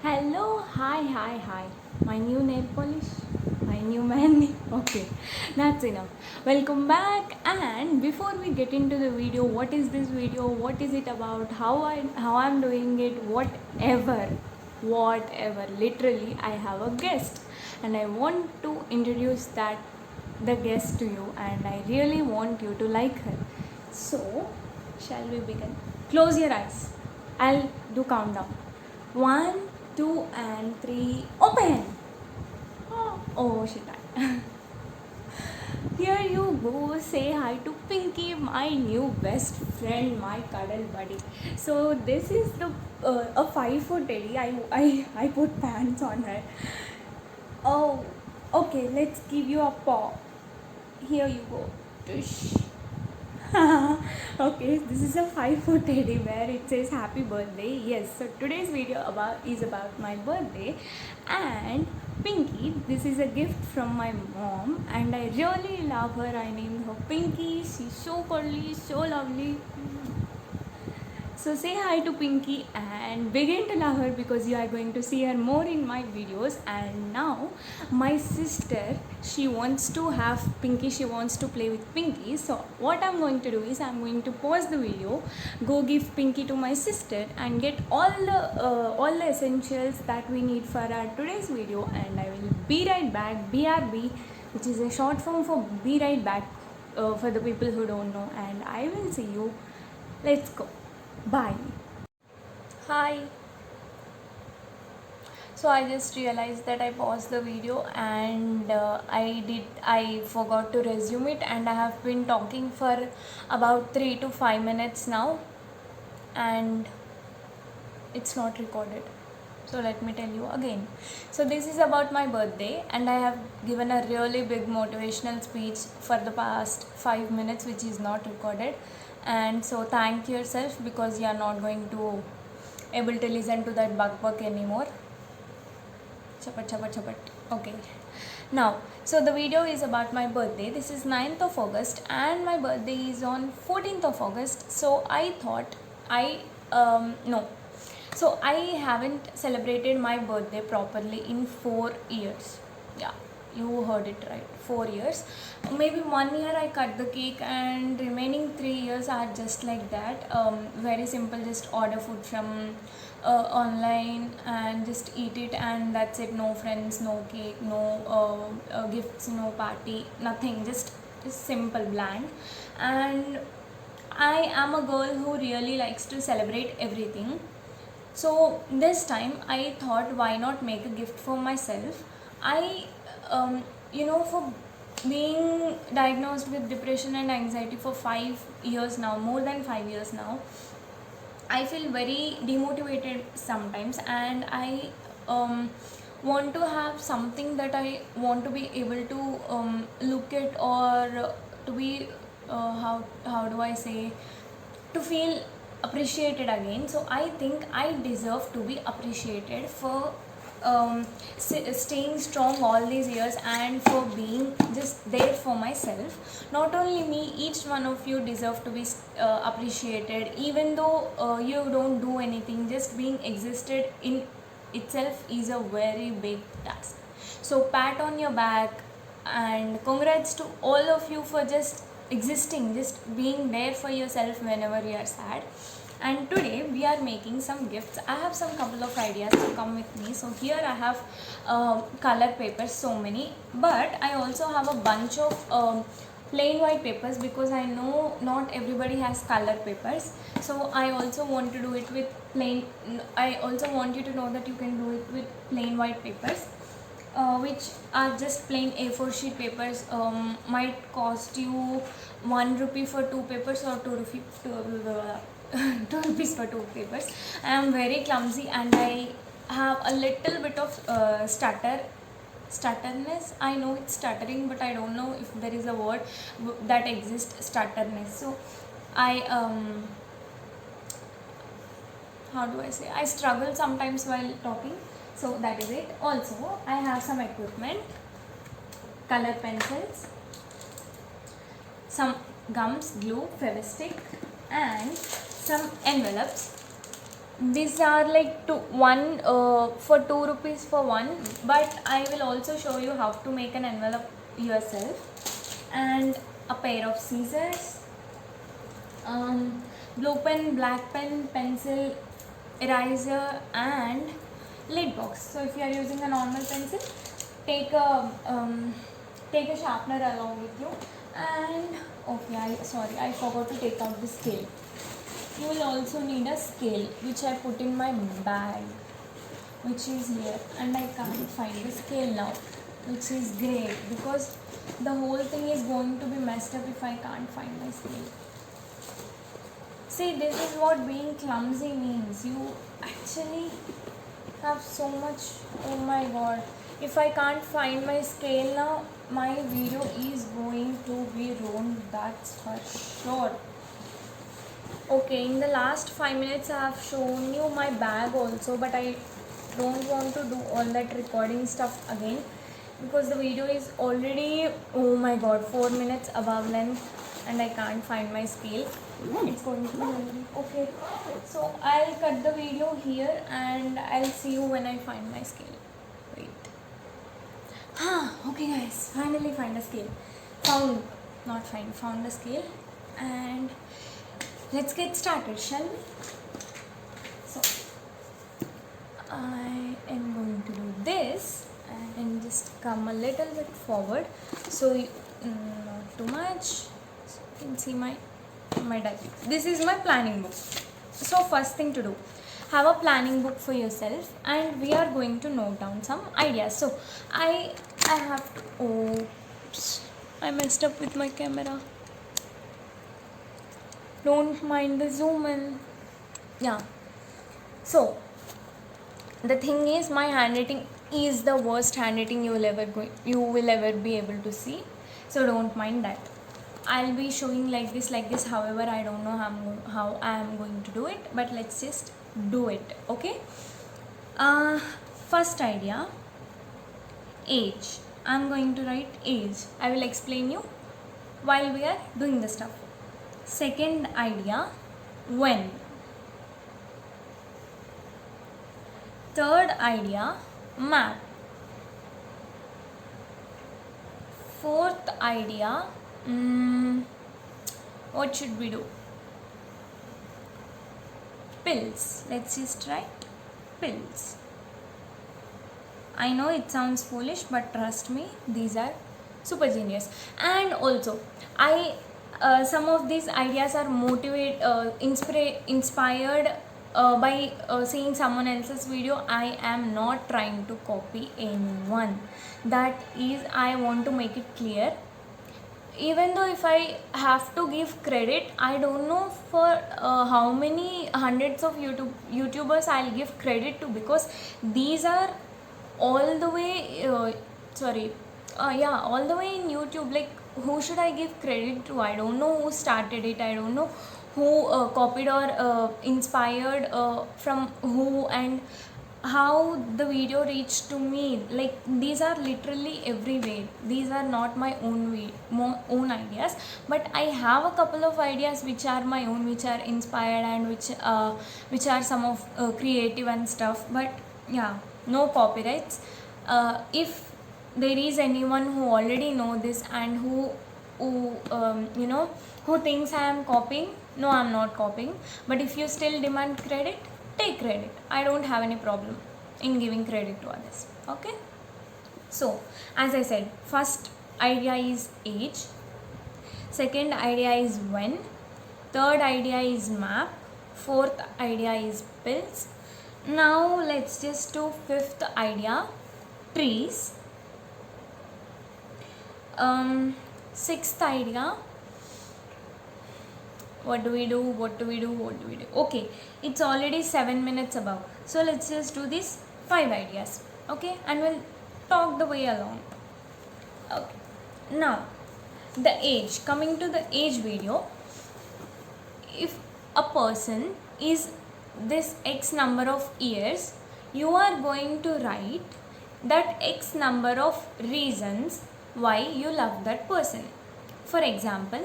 Hello, hi. My new nail polish, my new man. Okay, that's enough. Welcome back. And before we get into the video, what is this video? What is it about? How I'm doing it? Whatever. Literally, I have a guest, and I want to introduce the guest to you, and I really want you to like her. So, shall we begin? Close your eyes. I'll do countdown. One, two, and three. Open. Oh shit! Here you go. Say hi to Pinky, my new best friend, my cuddle buddy. So this is the a 5 foot lady. I put pants on her. Oh, okay. Let's give you a paw. Here you go. Tush. Okay, this is a 5 foot teddy bear. It says happy birthday. Yes, so today's video is about my birthday, and Pinky. This is a gift from my mom, and I really love her. I named her Pinky. She's so cuddly, so lovely. So say hi to Pinky and begin to love her because you are going to see her more in my videos. And now my sister, she wants to have Pinky, she wants to play with Pinky. So what I'm going to do is I'm going to pause the video, go give Pinky to my sister and get all the essentials that we need for our today's video, and I will be right back. BRB, which is a short form for be right back, for the people who don't know, and I will see you. Let's go. Bye. Hi. So I just realized that I paused the video and I forgot to resume it, and I have been talking for about 3 to 5 minutes now and it's not recorded. So let me tell you again. So this is about my birthday, and I have given a really big motivational speech for the past 5 minutes which is not recorded. And so thank yourself because you are not going to able to listen to that buck anymore. Chapat. Okay. Now, so the video is about my birthday. This is 9th of August and my birthday is on 14th of August. So I thought no. So I haven't celebrated my birthday properly in 4 years. Yeah, you heard it right. 4 years. Maybe 1 year I cut the cake and remaining 3 years are just like that. Very simple, just order food from online and just eat it, and that's it. No friends, no cake, no gifts, no party, nothing. Just simple, bland. And I am a girl who really likes to celebrate everything. So this time I thought, why not make a gift for myself? I for being diagnosed with depression and anxiety for 5 years now, more than 5 years now, I feel very demotivated sometimes, and I want to have something that I want to be able to look at, or to be how do I say, to feel appreciated again. So I think I deserve to be appreciated for staying strong all these years and for being just there for myself. Not only me, each one of you deserve to be appreciated, even though you don't do anything. Just being existed in itself is a very big task. So pat on your back and congrats to all of you for just existing, just being there for yourself whenever you are sad. And today we are making some gifts. I have some couple of ideas, to come with me. So here I have color papers, so many, but I also have a bunch of plain white papers because I know not everybody has color papers. So I also want to do it with plain. I also want you to know that you can do it with plain white papers, which are just plain A4 sheet papers. Might cost you 1 rupee for 2 papers, or 2 rupee 2 rupees for 2 papers. I am very clumsy and I have a little bit of stutterness. I know it's stuttering, but I don't know if there is a word that exists, stutterness. So I how do I say, I struggle sometimes while talking. So that is it. Also I have some equipment, color pencils, some gums, glue, fevistick, and some envelopes. these are like one for 2 rupees for one, but I will also show you how to make an envelope yourself. And a pair of scissors, blue pen, black pen, pencil, eraser, and lid box. So if you are using a normal pencil, take a sharpener along with you. And okay, I forgot to take out the scale. You will also need a scale, which I put in my bag, which is here, and I can't find the scale now, which is great because the whole thing is going to be messed up if I can't find my scale. See, this is what being clumsy means. You actually have so much. Oh my god. If I can't find my scale now, my video is going to be ruined, that's for sure. Okay, in the last 5 minutes I have shown you my bag also, but I don't want to do all that recording stuff again because the video is already, oh my god, 4 minutes above length and I can't find my scale. It's going to be hungry. Okay, so I'll cut the video here and I'll see you when I find my scale. Wait. Okay guys, finally find a scale. Found the scale, and let's get started, shall we? So I am going to do this and just come a little bit forward, so not too much, so you can see my diary. This is my planning book. So first thing to do, have a planning book for yourself, and we are going to note down some ideas. So I have to, oops, I messed up with my camera. Don't mind the zoom in. Yeah. So the thing is, my handwriting is the worst handwriting you will ever be able to see. So don't mind that. I'll be showing like this. However, I don't know how I am going to do it, but let's just do it. Okay. First idea, age. I'm going to write age. I will explain you while we are doing the stuff. Second idea, when. Third idea, map. Fourth idea, what should we do? Pills. Let's just write pills. I know it sounds foolish, but trust me, these are super genius. And also, some of these ideas are inspired by seeing someone else's video. I am not trying to copy anyone. That is, I want to make it clear. Even though if I have to give credit, I don't know for how many hundreds of YouTubers I'll give credit to, because these are all the way all the way in YouTube. Like, who should I give credit to? I don't know who started it. I don't know who copied or inspired from who, and how the video reached to me. Like, these are literally everywhere. These are not my own ideas, but I have a couple of ideas which are my own, which are inspired, and which are some of creative and stuff. But yeah, no copyrights. If there is anyone who already know this and who thinks I am copying, no, I am not copying. But if you still demand credit, take credit. I don't have any problem in giving credit to others. Okay. So as I said, first idea is age. Second idea is when. Third idea is map. Fourth idea is pills. Now let's just do fifth idea, trees. Sixth idea, what do we do? Okay, it's already 7 minutes above, so let's just do these 5 ideas. Okay, and we'll talk the way along. Okay, now the age. Coming to the age video, if a person is this X number of years, you are going to write that X number of reasons why you love that person. For example,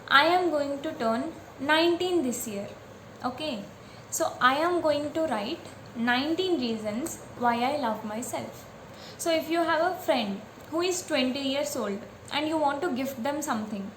I am going to turn 19 this year. Okay, So I am going to write 19 reasons why I love myself. So if you have a friend who is 20 years old and you want to gift them something,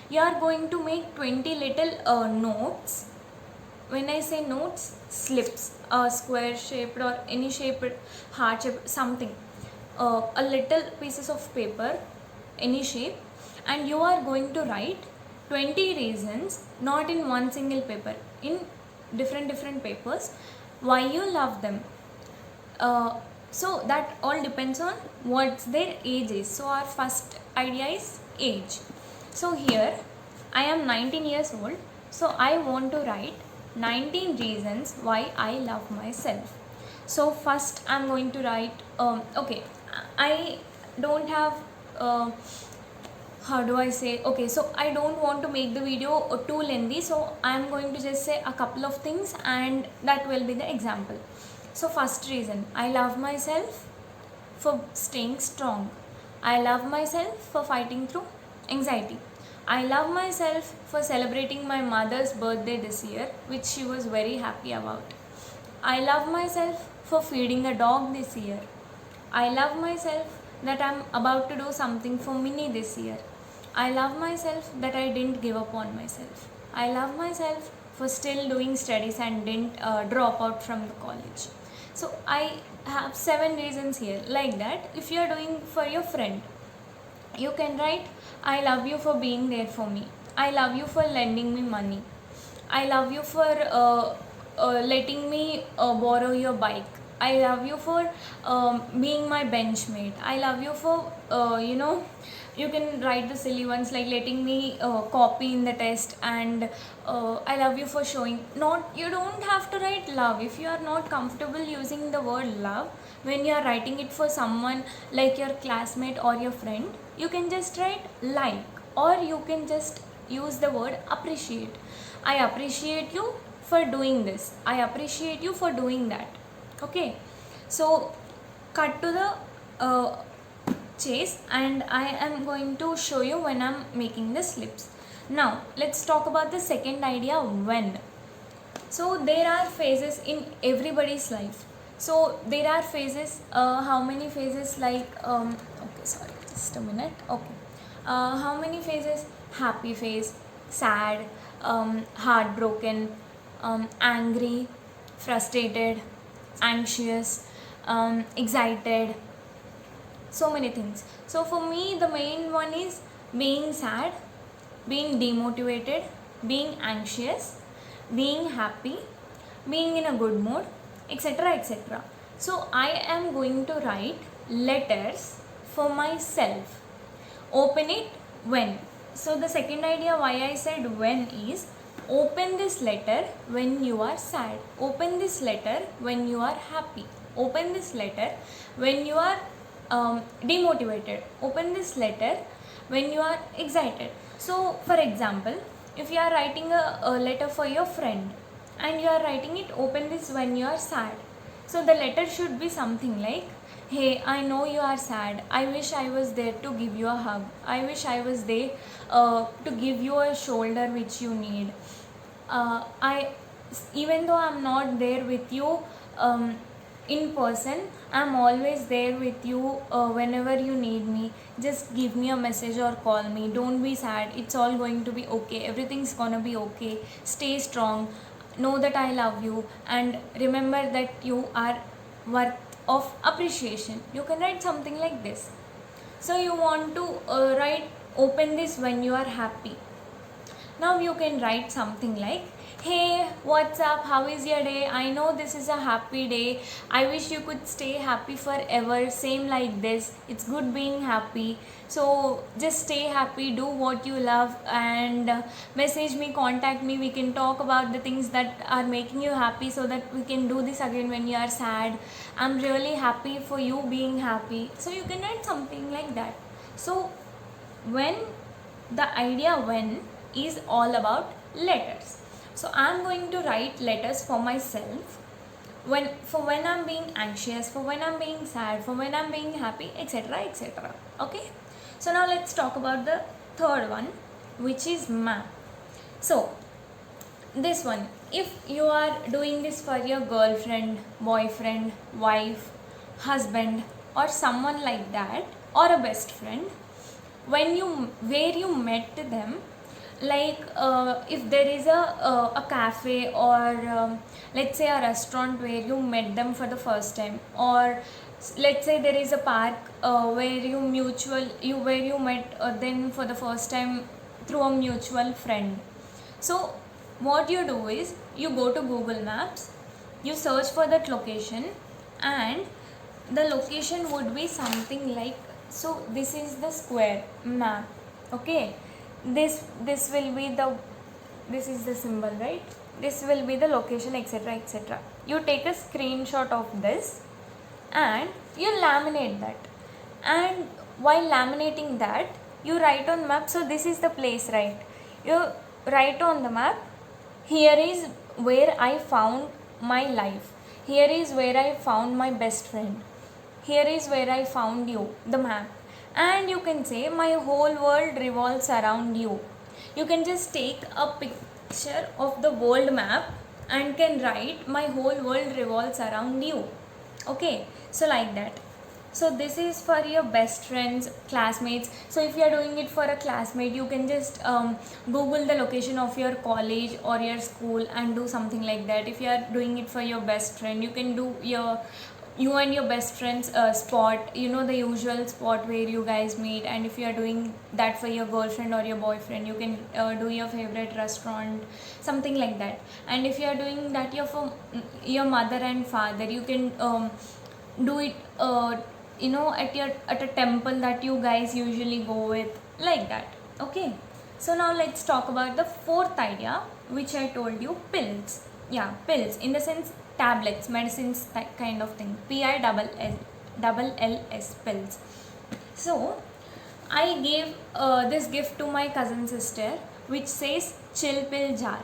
you are going to make 20 little notes. When I say notes, slips, square shaped or any shaped, heart shaped, something, a little pieces of paper, any shape, and you are going to write 20 reasons, not in one single paper, in different papers, why you love them. So that all depends on what their age is. So our first idea is age. So here I am 19 years old, so I want to write 19 reasons why I love myself. So first I'm going to write, okay, I don't have, how do I say, okay, so I don't want to make the video too lengthy, so I'm going to just say a couple of things and that will be the example. So first reason, I love myself for staying strong. I love myself for fighting through anxiety. I love myself for celebrating my mother's birthday this year, which she was very happy about. I love myself for feeding a dog this year. I love myself that I'm about to do something for Minnie this year. I love myself that I didn't give up on myself. I love myself for still doing studies and didn't drop out from the college. So I have 7 reasons here. Like that, if you are doing for your friend, you can write, I love you for being there for me. I love you for lending me money. I love you for letting me borrow your bike. I love you for being my benchmate. I love you for, you can write the silly ones like letting me copy in the test, and I love you for showing. Not, you don't have to write love if you are not comfortable using the word love. When you are writing it for someone like your classmate or your friend, you can just write like, or you can just use the word appreciate. I appreciate you for doing this. I appreciate you for doing that. Okay, so cut to the chase, and I am going to show you when I'm making the slips. Now let's talk about the second idea, when. So there are phases in everybody's life. So there are phases, how many phases, like okay, sorry, just a minute. Okay, how many phases? Happy phase, sad, heartbroken, angry, frustrated, anxious, excited, so many things. So for me, the main one is being sad, being demotivated, being anxious, being happy, being in a good mood, etc. etc. So I am going to write letters for myself. Open it when. So the second idea why I said when is, open this letter when you are sad. Open this letter when you are happy. Open this letter when you are demotivated. Open this letter when you are excited. So for example, if you are writing a letter for your friend and you are writing it, open this when you are sad. So the letter should be something like, hey, I know you are sad. I wish I was there to give you a hug. I wish I was there to give you a shoulder which you need. Even though I'm not there with you in person, I'm always there with you whenever you need me. Just give me a message or call me. Don't be sad. It's all going to be okay. Everything's gonna be okay. Stay strong. Know that I love you, and remember that you are worth of appreciation. You can write something like this. So you want to write, open this when you are happy. Now you can write something like, hey, what's up, how is your day? I know this is a happy day. I wish you could stay happy forever, same like this. It's good being happy. So just stay happy, do what you love, and message me, contact me. We can talk about the things that are making you happy so that we can do this again when you are sad. I'm really happy for you being happy. So you can write something like that. So when, the idea when is all about letters. So I'm going to write letters for myself, when I'm being anxious, for when I'm being sad, for when I'm being happy, etc. etc. Okay. So now let's talk about the third one, which is map. So this one, if you are doing this for your girlfriend, boyfriend, wife, husband, or someone like that, or a best friend, when you where you met them, like if there is a cafe or let's say a restaurant where you met them for the first time, or let's say there is a park where you met them for the first time through a mutual friend. So what you do is you go to Google Maps, you search for that location, and the location would be something like, so this is the square map, okay, this will be the, this is the symbol, right, this will be the location, etc, etc. You take a screenshot of this and you laminate that, and while laminating that you write on map, so this is the place, right, you write on the map, here is where I found my life, here is where I found my best friend, here is where I found you, the map. And you can say my whole world revolves around you. You can just take a picture of the world map and can write my whole world revolves around you. Okay, so like that. So this is for your best friends, classmates. So if you are doing it for a classmate, you can just Google the location of your college or your school and do something like that. If you are doing it for your best friend, you can do you and your best friend's spot, you know, the usual spot where you guys meet. And if you are doing that for your girlfriend or your boyfriend, you can do your favorite restaurant, something like that. And if you are doing that for your mother and father, you can do it you know, at a temple that you guys usually go with, like that. Okay, so now let's talk about the fourth idea, which I told you, pills. Yeah, pills in the sense tablets, medicines, that kind of thing. PILLS, pills. So I gave this gift to my cousin sister, which says chill pill jar.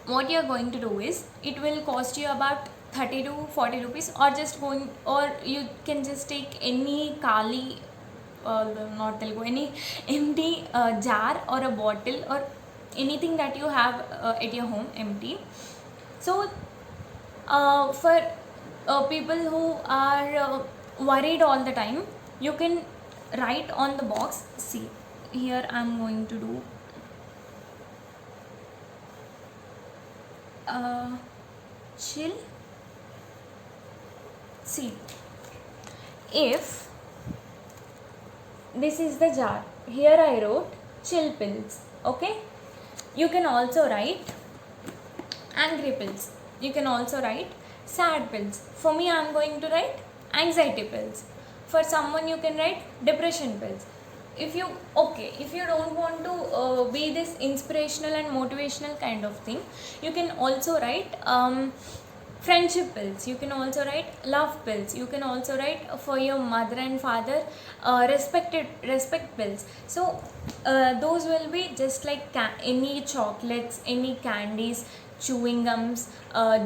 What you are going to do is, it will cost you about 30 to 40 rupees, or just going, or you can just take any kali not Telugu, any empty jar or a bottle or anything that you have at your home empty. So for people who are worried all the time, you can write on the box. See, here I am going to do chill. See, if this is the jar, here I wrote chill pills. Okay, you can also write angry pills, you can also write sad pills. For me, I am going to write anxiety pills. For someone, you can write depression pills. If you don't want to be this inspirational and motivational kind of thing, you can also write friendship pills, you can also write love pills, you can also write for your mother and father respect pills. So those will be just like any chocolates, any candies, chewing gums,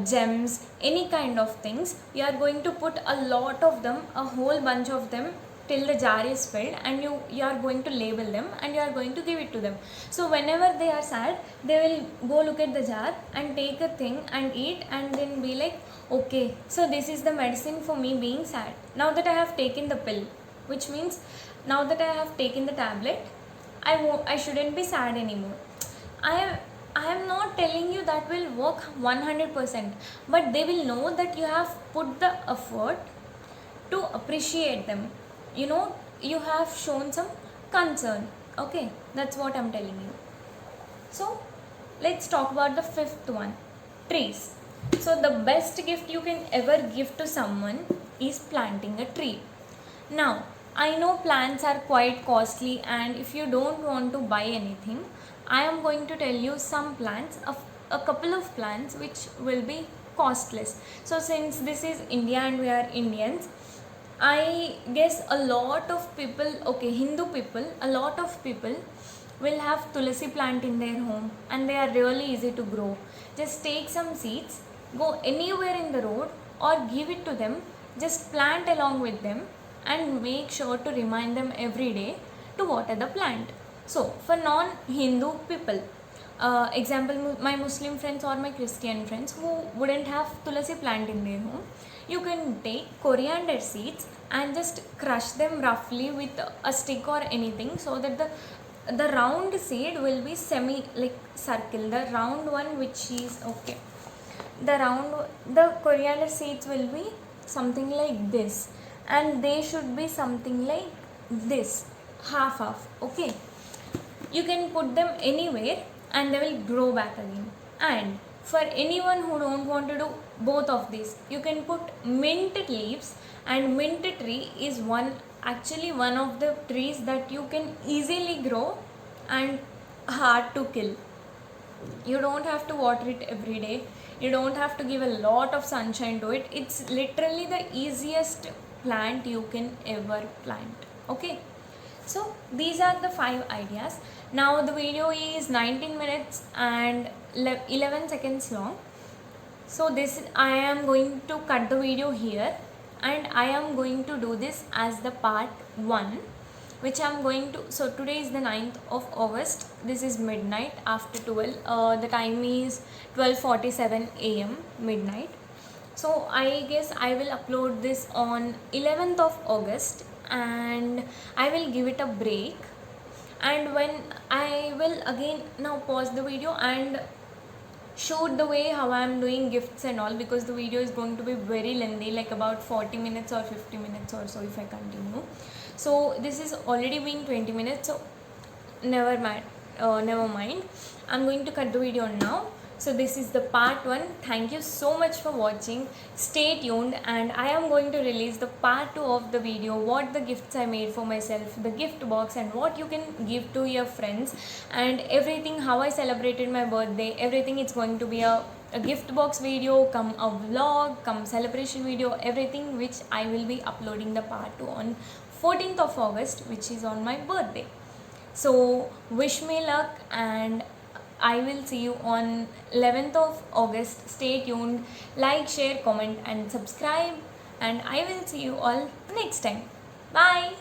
gems, any kind of things. You are going to put a lot of them, a whole bunch of them, till the jar is filled, and you are going to label them and you are going to give it to them. So whenever they are sad, they will go look at the jar and take a thing and eat, and then be like, okay, so this is the medicine for me being sad. Now that I have taken the pill, which means now that I have taken the tablet, I shouldn't be sad anymore. I am not telling you that will work 100%, but they will know that you have put the effort to appreciate them. You know, you have shown some concern. Okay, that's what I'm telling you. So let's talk about the fifth one, trees. So the best gift you can ever give to someone is planting a tree. Now, I know plants are quite costly, and if you don't want to buy anything, I am going to tell you some plants, a couple of plants which will be costless. So since this is India and we are Indians, I guess a lot of people, okay, Hindu people, a lot of people will have tulsi plant in their home, and they are really easy to grow. Just take some seeds, go anywhere in the road or give it to them, just plant along with them, and make sure to remind them every day to water the plant. So for non-Hindu people, example, my Muslim friends or my Christian friends who wouldn't have tulasi plant in their home, you can take coriander seeds and just crush them roughly with a stick or anything, so that the round seed will be semi like circle, the round one which is okay, the coriander seeds will be something like this, and they should be something like this, half okay. You can put them anywhere and they will grow back again. And for anyone who don't want to do both of these, you can put mint leaves, and mint tree is actually one of the trees that you can easily grow and hard to kill. You don't have to water it every day, you don't have to give a lot of sunshine to it. It's literally the easiest plant you can ever plant. Okay, so these are the 5 ideas. Now the video is 19 minutes and 11 seconds long, so this I am going to cut the video here, and I am going to do this as the part 1, which I am going to. So today is the 9th of August, this is midnight after 12, the time is 12:47 am midnight. So I guess I will upload this on 11th of August, and I will give it a break, and when I will again now pause the video and shoot the way how I am doing gifts and all, because the video is going to be very lengthy, like about 40 minutes or 50 minutes or so if I continue. So this is already being 20 minutes, so never mind, I'm going to cut the video now. So this is the part 1. Thank you so much for watching. Stay tuned, and I am going to release the part 2 of the video, what the gifts I made for myself, the gift box, and what you can give to your friends, and everything, how I celebrated my birthday, everything. It's going to be a gift box video, come a vlog, come celebration video, everything, which I will be uploading the part 2 on 14th of August, which is on my birthday. So wish me luck, and I will see you on 11th of August. Stay tuned, like, share, comment and subscribe, and I will see you all next time. Bye.